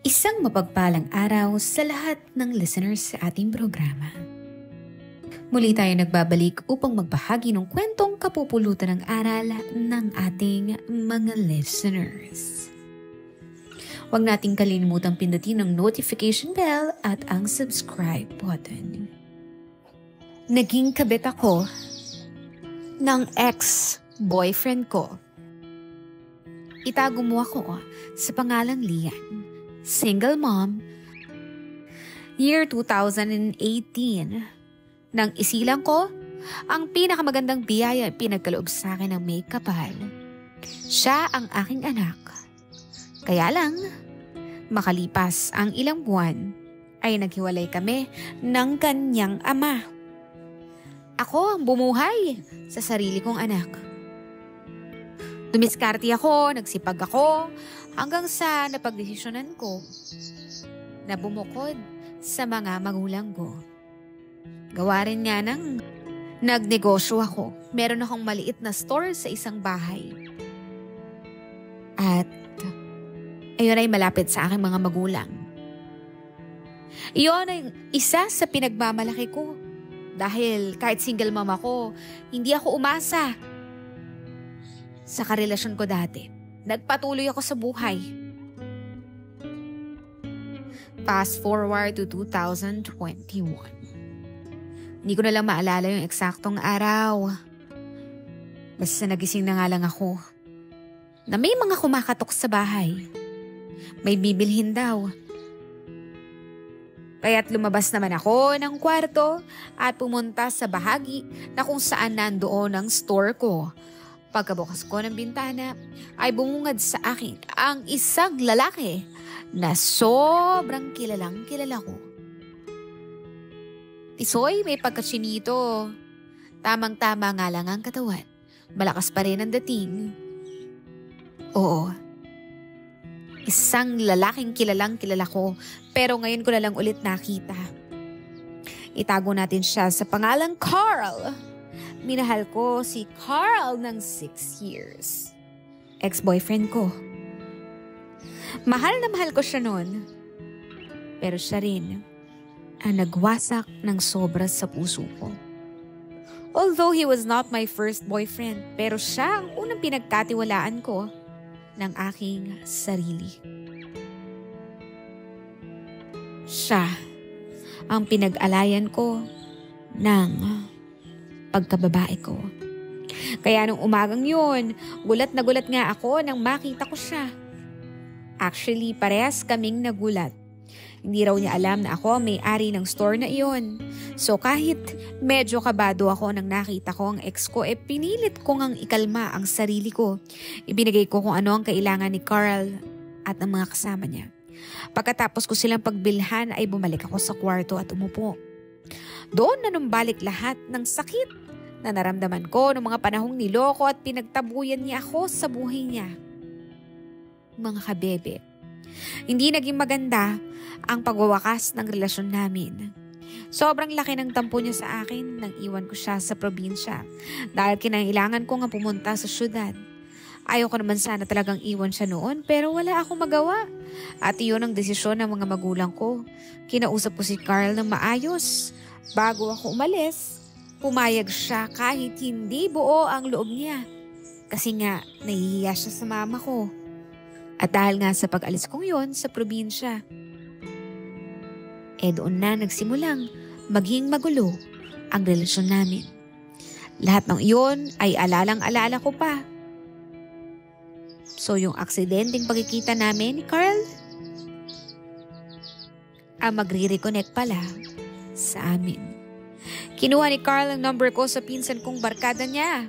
Isang mapagpalang araw sa lahat ng listeners sa ating programa. Muli tayo nagbabalik upang magbahagi ng kwentong kapupulutan ng aral ng ating mga listeners. Huwag nating kalimutang pindutin ang notification bell at ang subscribe button. Naging kabit ako ng ex-boyfriend ko. Itago mo ako sa pangalang Lian. Single mom, year 2018. Nang isilang ko, ang pinakamagandang biyaya ay pinagkaloob sa akin ng may kapal. Siya ang aking anak. Kaya lang, makalipas ang ilang buwan, ay naghiwalay kami ng kanyang ama. Ako ang bumuhay sa sarili kong anak. Dumiskarte ako, nagsipag ako, hanggang sa napagdesisyonan ko na bumukod sa mga magulang ko. Gawa rin nga ng nagnegosyo ako. Meron akong maliit na store sa isang bahay. At ayun ay malapit sa aking mga magulang. Iyon ay isa sa pinagmamalaki ko. Dahil kahit single mom ako, hindi ako umasa sa karelasyon ko dati. Nagpatuloy ako sa buhay. Fast forward to 2021. Hindi ko na lang maalala yung eksaktong araw. Basta nagising na nga lang ako na may mga kumakatok sa bahay. May bibilhin daw. Kaya't lumabas naman ako ng kwarto at pumunta sa bahagi na kung saan nandoon ang store ko. Pagkabukas ko ng bintana, ay bumungad sa akin ang isang lalaki na sobrang kilalang kilala ko. Tisoy, may pagkachinito. Tamang-tama nga lang ang katawan. Malakas pa rin ang dating. Oo. Isang lalaking kilalang kilala ko, pero ngayon ko na lang ulit nakita. Itago natin siya sa pangalang Carl. Minahal ko si Carl ng 6 years. Ex-boyfriend ko. Mahal na mahal ko siya noon. Pero siya rin ang nagwasak ng sobra sa puso ko. Although he was not my first boyfriend, pero siya ang unang pinagkatiwalaan ko ng aking sarili. Siya ang pinag-alayan ko ng pagkababae ko. Kaya nung umagang yun, gulat na gulat nga ako nang makita ko siya. Actually, parehas kaming nagulat. Hindi raw niya alam na ako ang may-ari ng store na iyon. So kahit medyo kabado ako nang nakita ko ang ex ko, pinilit ko ngang ikalma ang sarili ko. Ibinigay ko kung ano ang kailangan ni Carl at ang mga kasama niya. Pagkatapos ko silang pagbilhan ay bumalik ako sa kwarto at umupo. Doon na numbalik lahat ng sakit na naramdaman ko noong mga panahong niloko at pinagtabuyan niya ako sa buhay niya. Mga kabebe, hindi naging maganda ang pagwawakas ng relasyon namin. Sobrang laki ng tampo niya sa akin nang iwan ko siya sa probinsya dahil kinailangan ko nga pumunta sa syudad. Ayoko naman sana talagang iwan siya noon pero wala akong magawa. At iyon ang desisyon ng mga magulang ko. Kinausap ko si Carl ng maayos. Bago ako umalis, pumayag siya kahit hindi buo ang loob niya. Kasi nga, nahihiya siya sa mama ko. At dahil nga sa pag-alis kong yon sa probinsya, doon na nagsimulang maging magulo ang relasyon namin. Lahat ng iyon ay alalang-alala ko pa. So yung aksidenteng pagkikita namin ni Carl, ang magre-reconnect pala sa amin. Kinuha ni Carl ang number ko sa pinsan kong barkada niya.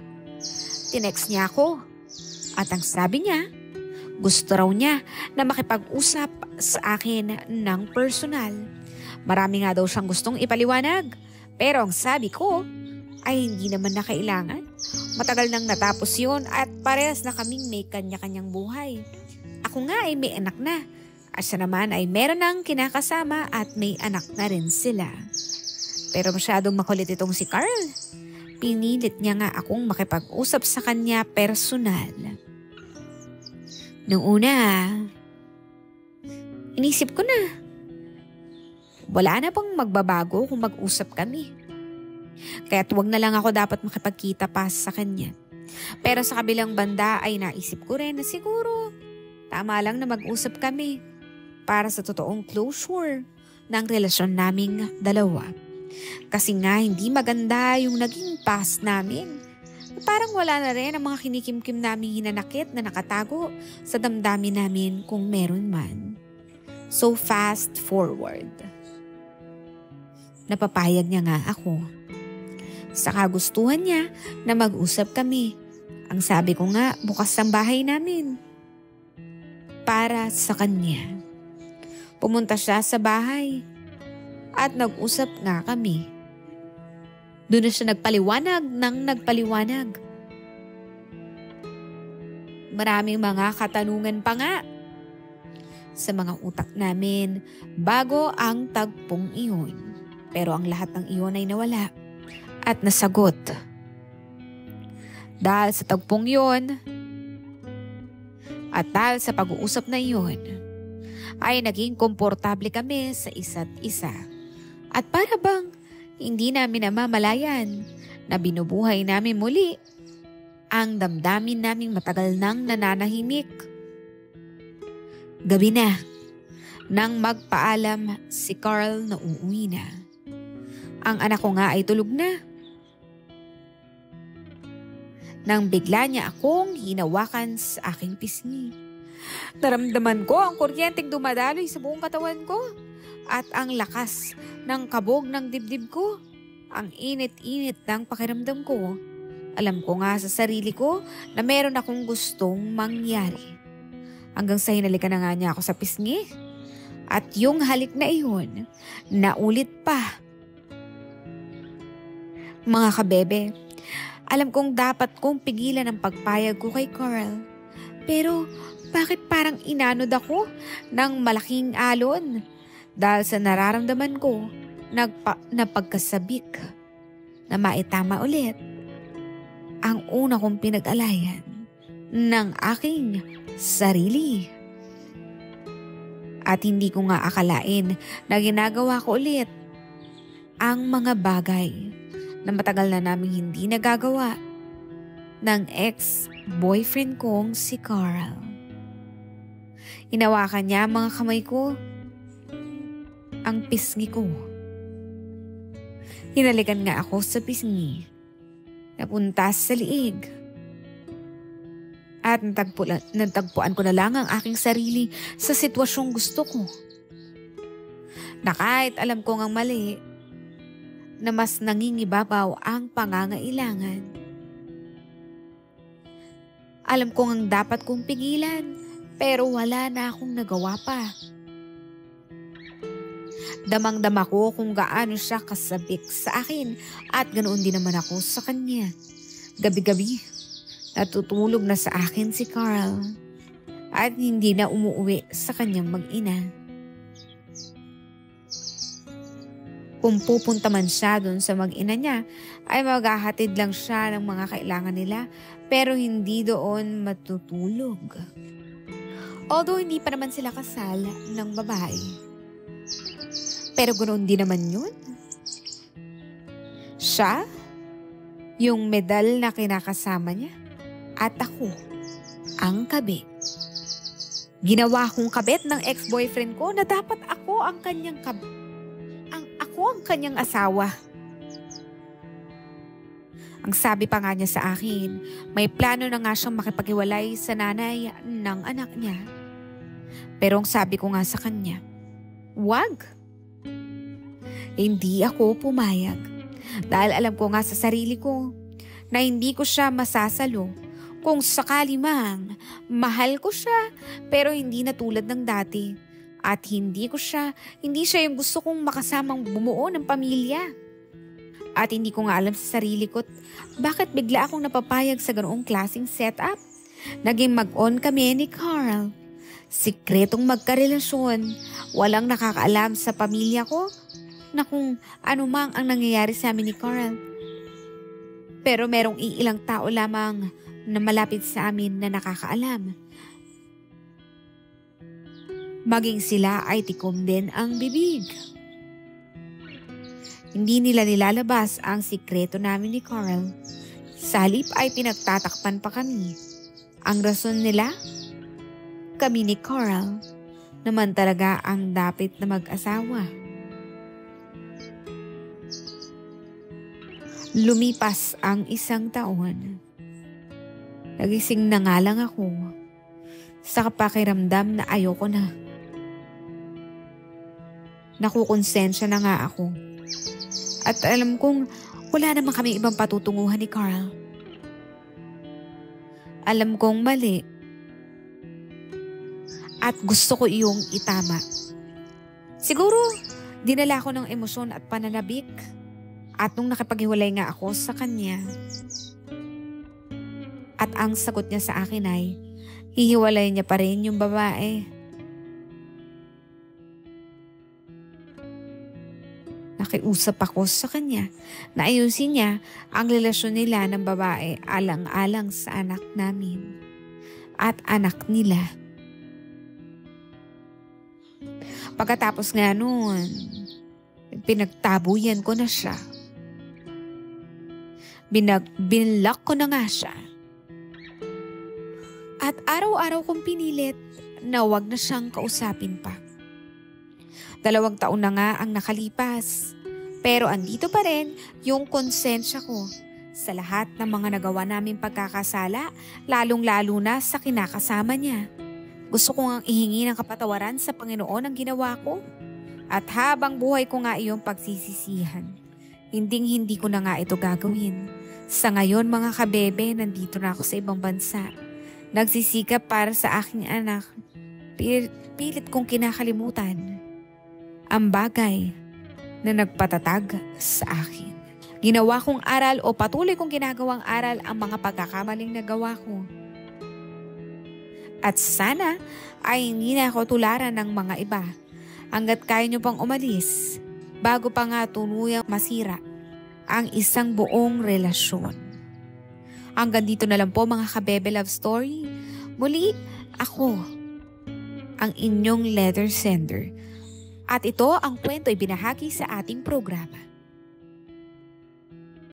Tinext niya ako. At ang sabi niya, gusto raw niya na makipag-usap sa akin ng personal. Marami nga daw siyang gustong ipaliwanag. Pero ang sabi ko ay hindi naman na kailangan. Matagal nang natapos yun at parehas na kaming may kanya-kanyang buhay. Ako nga ay may anak na. At siya naman ay meron ng kinakasama at may anak na rin sila. Pero masyadong makulit itong si Carl. Pinilit niya nga akong makipag-usap sa kanya personal. Nung una, Inisip ko na, wala na bang magbabago kung mag-usap kami. Kaya't wag na lang ako dapat makipagkita pa sa kanya. Pero sa kabilang banda ay naisip ko rin na siguro tama lang na mag-usap kami para sa totoong closure ng relasyon naming dalawa. Kasi nga hindi maganda yung naging past namin. Parang wala na rin ang mga kinikimkim naming hinanakit na nakatago sa damdamin namin kung meron man. So fast forward. Napapayag niya nga ako. Sa kagustuhan niya na mag-usap kami. Ang sabi ko nga, bukas ang bahay namin. Para sa kanya. Pumunta siya sa bahay at nag-usap nga kami. Doon na siya nagpaliwanag ng nagpaliwanag. Maraming mga katanungan pa nga sa mga utak namin bago ang tagpong iyon. Pero ang lahat ng iyon ay nawala at nasagot. Dahil sa tagpong iyon at dahil sa pag-uusap na iyon, ay naging komportable kami sa isa't isa. At para bang hindi namin namamalayan na binubuhay namin muli ang damdamin naming matagal nang nananahimik. Gabi na nang magpaalam si Carl na uuwi na. Ang anak ko nga ay tulog na. Nang bigla niya akong hinawakan sa aking pisngi. Naramdaman ko ang kuryenteng dumadaloy sa buong katawan ko at ang lakas ng kabog ng dibdib ko. Ang init-init ng pakiramdam ko. Alam ko nga sa sarili ko na meron akong gustong mangyari. Hanggang sa hinalikan na nga niya ako sa pisngi. At yung halik na iyon, naulit pa. Mga kabebe, alam kong dapat kong pigilan ang pagpayag ko kay Carl. Pero bakit parang inanod ako ng malaking alon? Dahil sa nararamdaman ko, na pagkasabik na maitama ulit ang una kong pinag-alayan ng aking sarili. At hindi ko nga akalain na ginagawa ko ulit ang mga bagay na matagal na naming hindi nagagawa ng ex-boyfriend kong si Carl. Hinawakan niya ang mga kamay ko, ang pisngi ko. Hinalikan nga ako sa pisngi, napunta sa liig. At natagpuan ko na lang ang aking sarili sa sitwasyong gusto ko. Na kahit alam ko ngang mali, na mas nangingibabaw ang pangangailangan. Alam ko ngang dapat kong pigilan, pero wala na akong nagawa pa. Damang-dama ko kung gaano siya kasabik sa akin at ganoon din naman ako sa kanya. Gabi-gabi, natutulog na sa akin si Carl at hindi na umuwi sa kanyang mag-ina. Kung pupunta man siya doon sa mag-ina niya, ay maghahatid lang siya ng mga kailangan nila pero hindi doon matutulog. Although hindi pa naman sila kasal ng babae. Pero ganoon din naman yun. Siya, yung medal na kinakasama niya, at ako, ang kabit. Ginawa kong kabit ng ex-boyfriend ko na dapat ako ang kanyang ako ang kanyang asawa. Ang sabi pa nga niya sa akin, may plano na nga siyang makipaghiwalay sa nanay ng anak niya. Pero ang sabi ko nga sa kanya, wag. Hindi ako pumayag. Dahil alam ko nga sa sarili ko na hindi ko siya masasalo. Kung sakali mang mahal ko siya pero hindi na tulad ng dati. At hindi siya yung gusto kong makasamang bumuo ng pamilya. At hindi ko nga alam sa sarili ko bakit bigla akong napapayag sa ganoong klaseng setup. Naging mag-on kami ni Carl. Sikretong magkarelasyon. Walang nakakaalam sa pamilya ko na kung ano mang ang nangyayari sa amin ni Carl. Pero merong ilang tao lamang na malapit sa amin na nakakaalam. Maging sila ay tikom din ang bibig. Hindi nila nilalabas ang sikreto namin ni Carl. Sa halip ay pinagtatakpan pa kami. Ang rason nila? Kami ni Carl naman talaga ang dapat na mag-asawa. Lumipas ang 1 taon. Nagising na nga lang ako sa pakiramdam na ayoko na. Nakukonsensya na nga ako. At alam kong wala naman kami ibang patutunguhan ni Carl. Alam kong mali. At gusto ko iyong itama. Siguro, dinala ko ng emosyon at pananabik. At nung nakipaghiwalay nga ako sa kanya, at ang sagot niya sa akin ay, hihiwalay niya pa rin yung babae. Nakiusap ako sa kanya na ayusin niya ang relasyon nila ng babae alang-alang sa anak namin at anak nila. Pagkatapos nga noon, pinagtabuyan ko na siya. Binlock ko na nga siya. At araw-araw kong pinilit na wag na siyang kausapin pa. 2 taon na nga ang nakalipas. Pero andito pa rin yung konsensya ko sa lahat ng mga nagawa naming pagkakasala, lalong-lalo na sa kinakasama niya. Gusto ko ngang ihingi ng kapatawaran sa Panginoon ang ginawa ko. At habang buhay ko nga iyong pagsisisihan. Hinding-hindi ko na nga ito gagawin. Sa ngayon mga kabebe, nandito na ako sa ibang bansa. Nagsisikap para sa aking anak. Pilit kong kinakalimutan ang bagay na nagpatatag sa akin. Ginawa kong aral o patuloy kong ginagawang aral ang mga pagkakamaling nagawa ko. At sana ay hindi na ako tularan ng mga iba hanggat kaya nyo pang umalis bago pa nga tunuyang masira ang isang buong relasyon. Hanggang dito na lang po mga kabebe love story. Muli, ako ang inyong letter sender. At ito ang kwento ay binahagi sa ating programa.